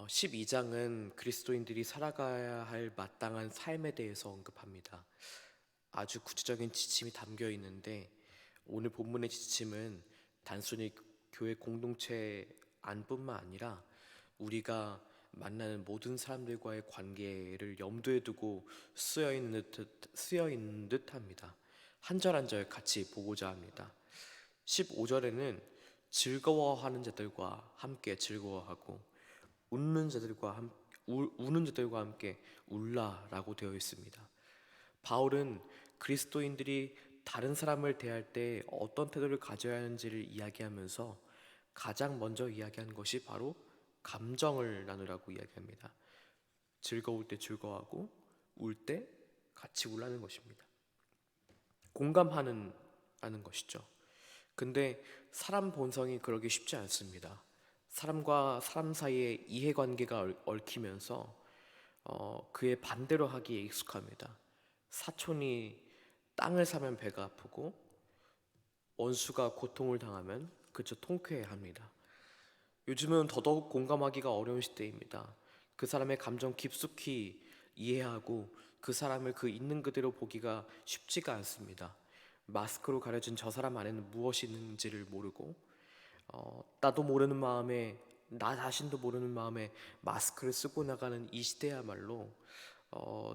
12장은 그리스도인들이 살아가야 할 마땅한 삶에 대해서 언급합니다. 아주 구체적인 지침이 담겨 있는데 오늘 본문의 지침은 단순히 교회 공동체 안뿐만 아니라 우리가 만나는 모든 사람들과의 관계를 염두에 두고 쓰여 있는 듯합니다. 한 절 한 절 같이 보고자 합니다. 15절에는 즐거워하는 자들과 함께 즐거워하고 우는 자들과 함께 울라라고 되어 있습니다. 바울은 그리스도인들이 다른 사람을 대할 때 어떤 태도를 가져야 하는지를 이야기하면서 가장 먼저 이야기한 것이 바로 감정을 나누라고 이야기합니다. 즐거울 때 즐거워하고 울 때 같이 울라는 것입니다. 공감하는 라는 것이죠. 근데 사람 본성이 그러기 쉽지 않습니다. 사람과 사람 사이의 이해관계가 얽히면서 그의 반대로 하기에 익숙합니다. 사촌이 땅을 사면 배가 아프고 원수가 고통을 당하면 그저 통쾌해 합니다. 요즘은 더더욱 공감하기가 어려운 시대입니다. 그 사람의 감정 깊숙이 이해하고 그 사람을 그 있는 그대로 보기가 쉽지가 않습니다. 마스크로 가려진 저 사람 안에는 무엇이 있는지를 모르고 나도 모르는 마음에 나 자신도 모르는 마음에 마스크를 쓰고 나가는 이 시대야말로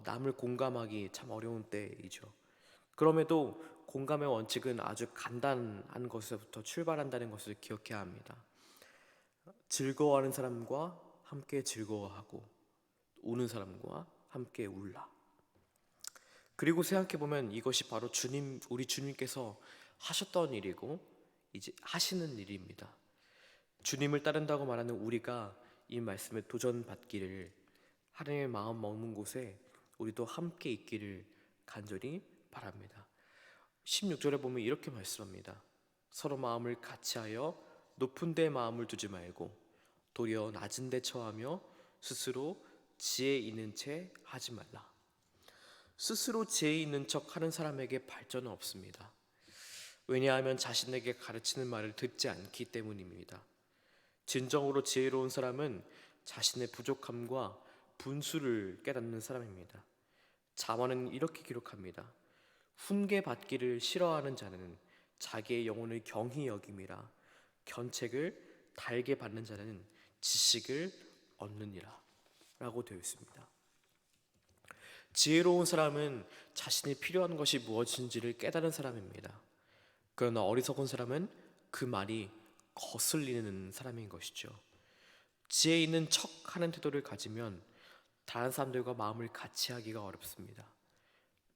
남을 공감하기 참 어려운 때이죠. 그럼에도 공감의 원칙은 아주 간단한 것에서부터 출발한다는 것을 기억해야 합니다. 즐거워하는 사람과 함께 즐거워하고 우는 사람과 함께 울라. 그리고 생각해보면 이것이 바로 우리 주님께서 하셨던 일이고 이제 하시는 일입니다. 주님을 따른다고 말하는 우리가 이 말씀에 도전받기를, 하나님의 마음 머문 곳에 우리도 함께 있기를 간절히 바랍니다. 16절에 보면 이렇게 말씀합니다. 서로 마음을 같이하여 높은 데 마음을 두지 말고 도리어 낮은 데 처하며 스스로 지혜 있는 채 하지 말라. 스스로 지혜 있는 척 하는 사람에게 발전은 없습니다. 왜냐하면 자신에게 가르치는 말을 듣지 않기 때문입니다. 진정으로 지혜로운 사람은 자신의 부족함과 분수를 깨닫는 사람입니다. 잠언은 이렇게 기록합니다. 훈계받기를 싫어하는 자는 자기의 영혼을 경히 여김이라 견책을 달게 받는 자는 지식을 얻느니라 라고 되어 있습니다. 지혜로운 사람은 자신이 필요한 것이 무엇인지를 깨달은 사람입니다. 그러나 어리석은 사람은 그 말이 거슬리는 사람인 것이죠. 지혜 있는 척하는 태도를 가지면 다른 사람들과 마음을 같이 하기가 어렵습니다.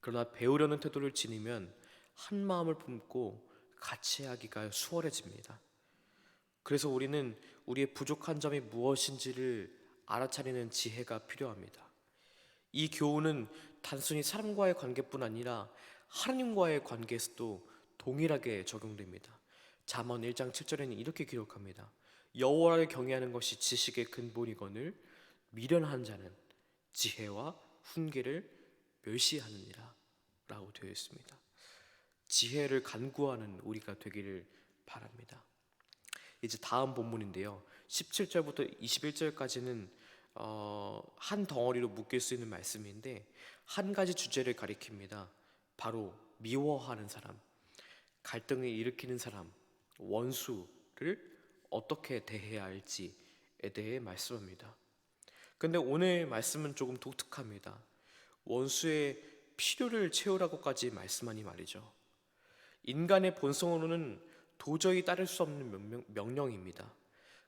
그러나 배우려는 태도를 지니면 한 마음을 품고 같이 하기가 수월해집니다. 그래서 우리는 우리의 부족한 점이 무엇인지를 알아차리는 지혜가 필요합니다. 이 교훈은 단순히 사람과의 관계뿐 아니라 하나님과의 관계에서도 동일하게 적용됩니다. 잠언 1장 7절에는 이렇게 기록합니다. 여호와를 경외하는 것이 지식의 근본이거늘 미련한 자는 지혜와 훈계를 멸시하느니라 라고 되어 있습니다. 지혜를 간구하는 우리가 되기를 바랍니다. 이제 다음 본문인데요, 17절부터 21절까지는 한 덩어리로 묶일 수 있는 말씀인데 한 가지 주제를 가리킵니다. 바로 미워하는 사람, 갈등을 일으키는 사람, 원수를 어떻게 대해야 할지에 대해 말씀합니다. 근데 오늘 말씀은 조금 독특합니다. 원수의 필요를 채우라고까지 말씀하니 말이죠. 인간의 본성으로는 도저히 따를 수 없는 명령입니다.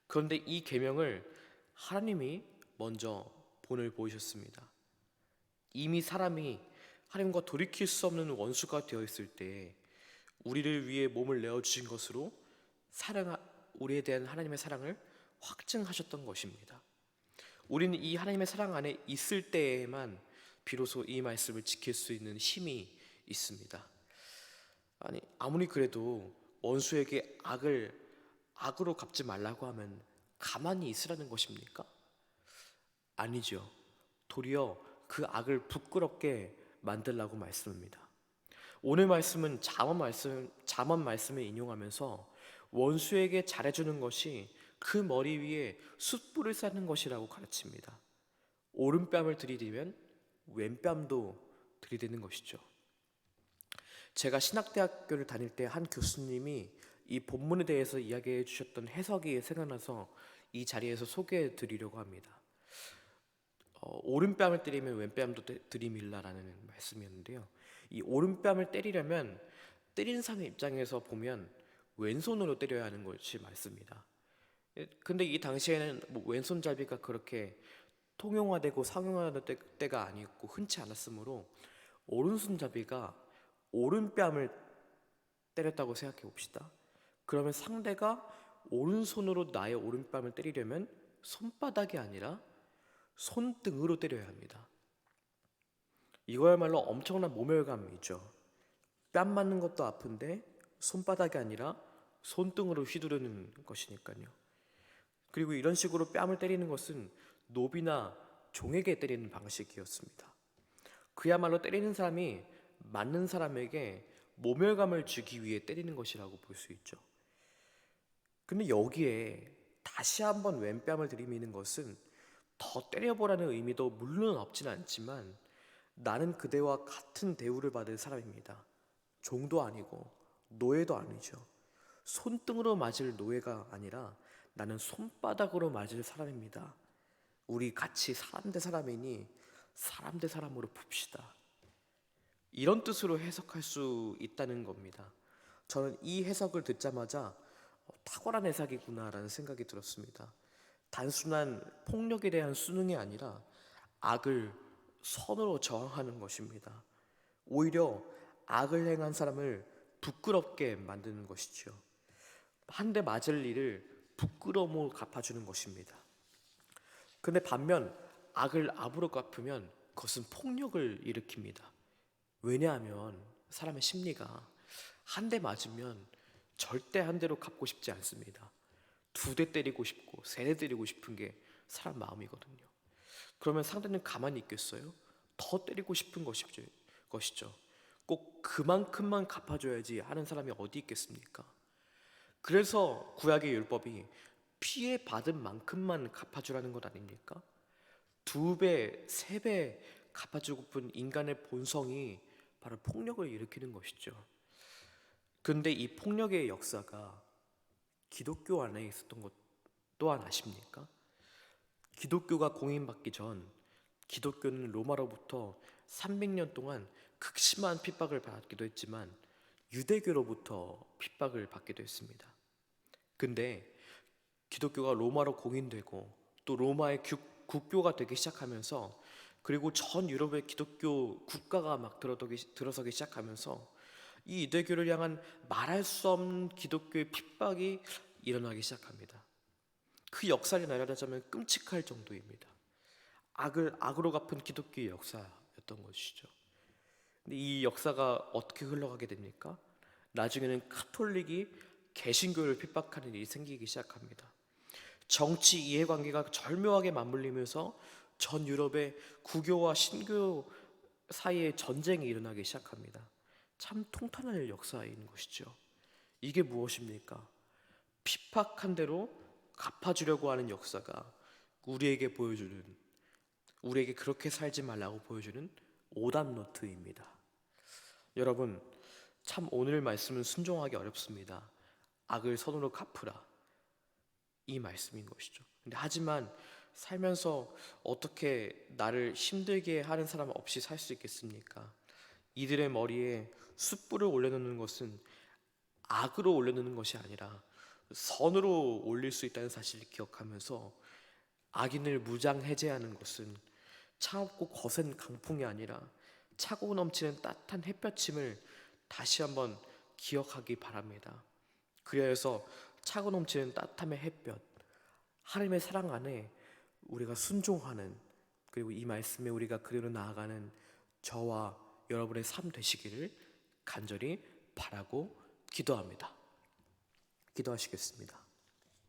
그런데 이 계명을 하나님이 먼저 본을 보이셨습니다. 이미 사람이 하나님과 돌이킬 수 없는 원수가 되어 있을 때 우리를 위해 몸을 내어주신 것으로 우리에 대한 하나님의 사랑을 확증하셨던 것입니다. 우리는 이 하나님의 사랑 안에 있을 때에만 비로소 이 말씀을 지킬 수 있는 힘이 있습니다. 아무리 그래도 원수에게 악으로 갚지 말라고 하면 가만히 있으라는 것입니까? 아니죠. 도리어 그 악을 부끄럽게 만들라고 말씀합니다. 오늘 말씀은 잠언 말씀을 인용하면서 원수에게 잘해주는 것이 그 머리 위에 숯불을 쌓는 것이라고 가르칩니다. 오른뺨을 들이대면 왼뺨도 들이대는 것이죠. 제가 신학대학교를 다닐 때 한 교수님이 이 본문에 대해서 이야기해 주셨던 해석이 생각나서 이 자리에서 소개해 드리려고 합니다. 오른뺨을 때리면 왼뺨도 들이밀라라는 말씀이었는데요. 이 오른뺨을 때리려면 때린 사람의 입장에서 보면 왼손으로 때려야 하는 것이 맞습니다. 근데 이 당시에는 뭐 왼손잡이가 그렇게 통용화되고 상용화된 때가 아니었고 흔치 않았으므로 오른손잡이가 오른뺨을 때렸다고 생각해 봅시다. 그러면 상대가 오른손으로 나의 오른뺨을 때리려면 손바닥이 아니라 손등으로 때려야 합니다. 이거야말로 엄청난 모멸감이죠. 뺨 맞는 것도 아픈데 손바닥이 아니라 손등으로 휘두르는 것이니까요. 그리고 이런 식으로 뺨을 때리는 것은 노비나 종에게 때리는 방식이었습니다. 그야말로 때리는 사람이 맞는 사람에게 모멸감을 주기 위해 때리는 것이라고 볼 수 있죠. 근데 여기에 다시 한번 왼뺨을 들이미는 것은 더 때려보라는 의미도 물론 없진 않지만 나는 그대와 같은 대우를 받을 사람입니다. 종도 아니고 노예도 아니죠. 손등으로 맞을 노예가 아니라 나는 손바닥으로 맞을 사람입니다. 우리 같이 사람 대 사람이니 사람 대 사람으로 봅시다. 이런 뜻으로 해석할 수 있다는 겁니다. 저는 이 해석을 듣자마자 탁월한 해석이구나라는 생각이 들었습니다. 단순한 폭력에 대한 순응이 아니라 악을 선으로 저항하는 것입니다. 오히려 악을 행한 사람을 부끄럽게 만드는 것이죠. 한 대 맞을 일을 부끄러움으로 갚아주는 것입니다. 근데 반면 악을 악으로 갚으면 그것은 폭력을 일으킵니다. 왜냐하면 사람의 심리가 한 대 맞으면 절대 한 대로 갚고 싶지 않습니다. 두 대 때리고 싶고 세 대 때리고 싶은 게 사람 마음이거든요. 그러면 상대는 가만히 있겠어요? 더 때리고 싶은 것이죠. 꼭 그만큼만 갚아줘야지 하는 사람이 어디 있겠습니까? 그래서 구약의 율법이 피해 받은 만큼만 갚아주라는 것 아닙니까? 두 배, 세 배 갚아주고픈 인간의 본성이 바로 폭력을 일으키는 것이죠. 근데 이 폭력의 역사가 기독교 안에 있었던 것 또한 아십니까? 기독교가 공인받기 전 기독교는 로마로부터 300년 동안 극심한 핍박을 받기도 했지만 유대교로부터 핍박을 받기도 했습니다. 근데 기독교가 로마로 공인되고 또 로마의 국교가 되기 시작하면서 그리고 전 유럽의 기독교 국가가 막 들어서기 시작하면서 이 유대교를 향한 말할 수 없는 기독교의 핍박이 일어나기 시작합니다. 그 역사를 나열하자면 끔찍할 정도입니다. 악을 악으로 갚은 기독교의 역사였던 것이죠. 근데 이 역사가 어떻게 흘러가게 됩니까? 나중에는 카톨릭이 개신교를 핍박하는 일이 생기기 시작합니다. 정치 이해관계가 절묘하게 맞물리면서 전 유럽의 구교와 신교 사이에 전쟁이 일어나기 시작합니다. 참 통탄할 역사인 것이죠. 이게 무엇입니까? 핍박한 대로 갚아주려고 하는 역사가 우리에게 그렇게 살지 말라고 보여주는 오답노트입니다. 여러분, 참 오늘 말씀은 순종하기 어렵습니다. 악을 선으로 갚으라, 이 말씀인 것이죠. 근데 하지만 살면서 어떻게 나를 힘들게 하는 사람 없이 살 수 있겠습니까? 이들의 머리에 숯불을 올려놓는 것은 악으로 올려놓는 것이 아니라 선으로 올릴 수 있다는 사실을 기억하면서 악인을 무장해제하는 것은 차갑고 거센 강풍이 아니라 차고 넘치는 따뜻한 햇볕임을 다시 한번 기억하기 바랍니다. 그래서 차고 넘치는 따뜻함의 햇볕, 하나님의 사랑 안에 우리가 순종하는, 그리고 이 말씀에 우리가 그대로 나아가는 저와 여러분의 삶 되시기를 간절히 바라고 기도합니다. 기도하시겠습니다.